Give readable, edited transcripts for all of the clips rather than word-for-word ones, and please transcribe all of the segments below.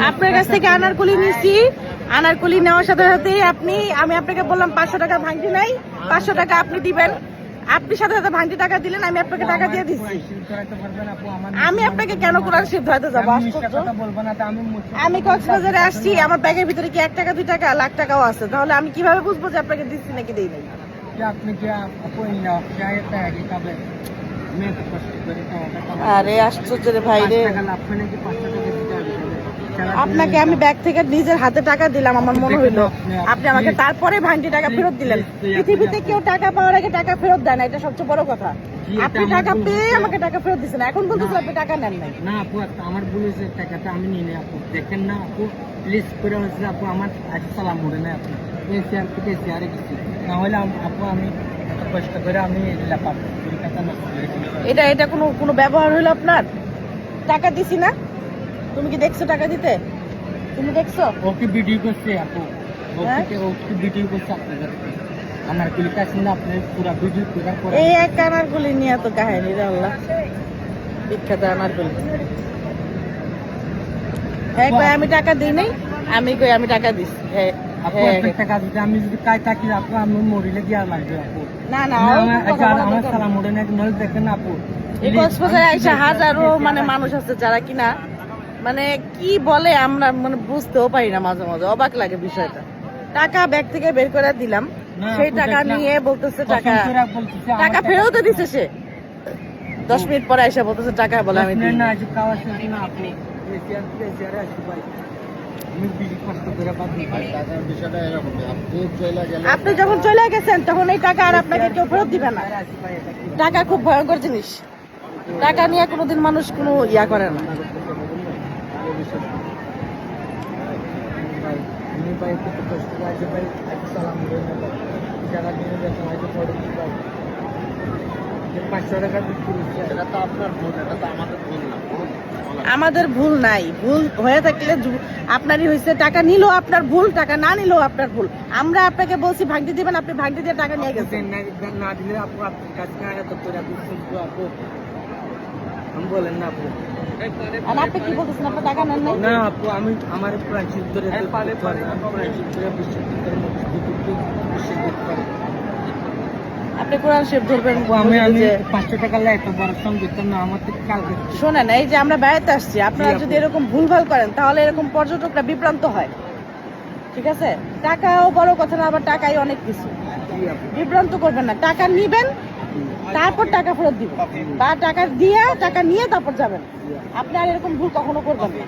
আপনার কাছ থেকে আনারকলি নিছি, আনারকলি নেওয়ার সাথে সাথে আমি আপনাকে বললাম 500 টাকা ভাঙতি নাই, 500 টাকা আপনি দিবেন। আপনি সাথে সাথে ভাঙতি টাকা দিলেন, আমি আপনাকে টাকা দিয়ে দিচ্ছি। আমি আপনাকে কেন কোরআন শরীফ ধরাতে যাবো? আমি কক্সবাজারে আসছি, আমার ব্যাগের ভিতরে কি 1 টাকা 2 টাকা লাখ টাকাও আছে, তাহলে আমি কিভাবে বুঝবো যে আপনাকে দিচ্ছি নাকি দিই নাই? আরে আশ্চর্য রে ভাই রে, আপনাকে আমি ব্যাগ থেকে নিজের হাতে টাকা দিলাম, আমার মনে হইলো আপনি আমাকে তারপরে ভাঙতি টাকা ফেরত দিলেন। পৃথিবীতে কেউ টাকা পাওয়ার আগে টাকা ফেরত দেয় না, এটা সবচেয়ে বড় কথা। আপনি টাকা পেয়ে আমাকে টাকা ফেরত দিচ্ছেন, এখন বলতেছেন আপনি টাকা নেন নাই। না আপু, আমার ভুল হয়েছে, টাকাটা আমি নিই আপু। দেখেন না আপু, লিস্ট করে হয়েছে আপু, আমার আজকে সালাম উঠে না আপু, এসিআর থেকে এসিআরে গেছি, না হলে আপু আমি কষ্ট করে আমি এটা কোনো ব্যবহার হলো আপনার? টাকা দিছি না, তুমি কি দেখছো টাকা দিতে? তুমি দেখছো? ওকে ভিডিও করছে আপু, ওকে ভিডিও করছে আপনাদের আনারকলি কাছে না, আপনি পুরো ভিডিও করে এই এক আনারকলি নিয়ে তো কাহিনী রে আল্লাহ, বিখ্যাত আনারকলি। হ্যাঁ কই আমি টাকা দিই নাই, আমি টাকা দিছি। হ্যাঁ টাকা দিতে আমি যদি কাই থাকি আপু, আমি মরিলে গিয়া লাগবে আপু। না না আমার সালাম উঠে না, নইলে দেখেন না আপু, এই কক্সবাজারে আইসা হাজারো মানুষ আছে যারা কিনা কি বলে আমরা বুঝতেও পারি না, মাঝে মাঝে অবাক লাগে বিষয়টা। টাকা ব্যাগ থেকে বের করে দিলাম, সেই টাকা নিয়ে বলতেছে টাকা ফেরত দিছে সে। 10 মিনিট পরে আইসা বলতেছে টাকা বলে আমি দিই না। আপনি যখন চলে গেছেন তখন এই টাকা আর আপনাকে কেউ ফেরত দিবে না। টাকা খুব ভয়ঙ্কর জিনিস, টাকা নিয়ে কোনোদিন মানুষ কোনো ইয়া করে না। আমাদের ভুল নাই, ভুল হয়ে থাকলে আপনারই হয়েছে। টাকা নিল আপনার ভুল, টাকা না নিলেও আপনার ভুল। আমরা আপনাকে বলছি ভাঙতি দিবেন, আপনি ভাঙতি দিয়ে টাকা নিয়ে গেছেন। না দিলে আপু আপনার কাছে আপু বলেন না আপু, আর আপনি কি বলতেছেন আপনার টাকা নেন নাই? না আপু, আমি আমার প্রাচীর ধরে আপনি কোরআন শরীফ ধরবেন। আমি 500 টাকা লাই এত বড় সঙ্গীত না আমার থেকে কালকে শোনেন, এই যে আমরা বেড়াতে আসছি, আপনারা যদি এরকম ভুলভাল করেন তাহলে এরকম পর্যটকরা বিভ্রান্ত হয়। ঠিক আছে, টাকাও বড় কথা না, আবার টাকাই অনেক কিছু। বিভ্রান্ত করবেন না, টাকা নিবেন তারপর টাকা ফেরত দিবেন, বা টাকা নিয়ে তারপর যাবেন। আপনি আর এরকম ভুল কখনো করবেন না।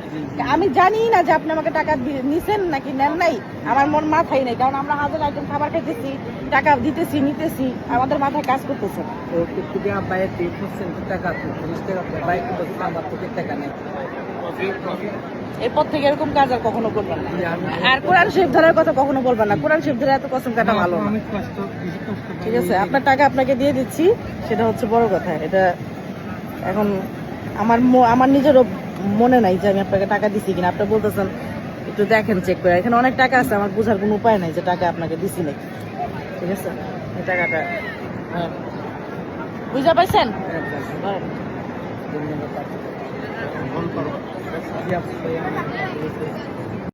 আমি জানি না যে আপনি আমাকে টাকা নিছেন নাকি নেন নাই, আমার মন মাথায় নেই, কারণ আমরা হাজার একজন খাবার খাইতেছি, টাকা দিতেছি নিতেছি, আমাদের মাথায় কাজ করতেছে না। এরপর থেকে এরকম কাজ আর কখনো করবেন না। আর কোরআন শরীফ ধরার কথা কখনো বলবেন না, কোরআন শরীফ ধরে এত কসম কাটা ভালো না। ঠিক আছে, আপনার টাকা আপনাকে দিয়ে দিচ্ছি, সেটা হচ্ছে বড় কথা। এটা এখন আমার নিজেরও মনে নাই যে আমি আপনাকে টাকা দিছি কিনা। আপনি বলতেছেন একটু দেখেন, চেক করে, এখানে অনেক টাকা আছে, আমার বোঝার কোনো উপায় নাই যে টাকা আপনাকে দিছি নাকি। ঠিক আছে, এই টাকাটা বুঝা পাইছেন? ধন্যবাদ।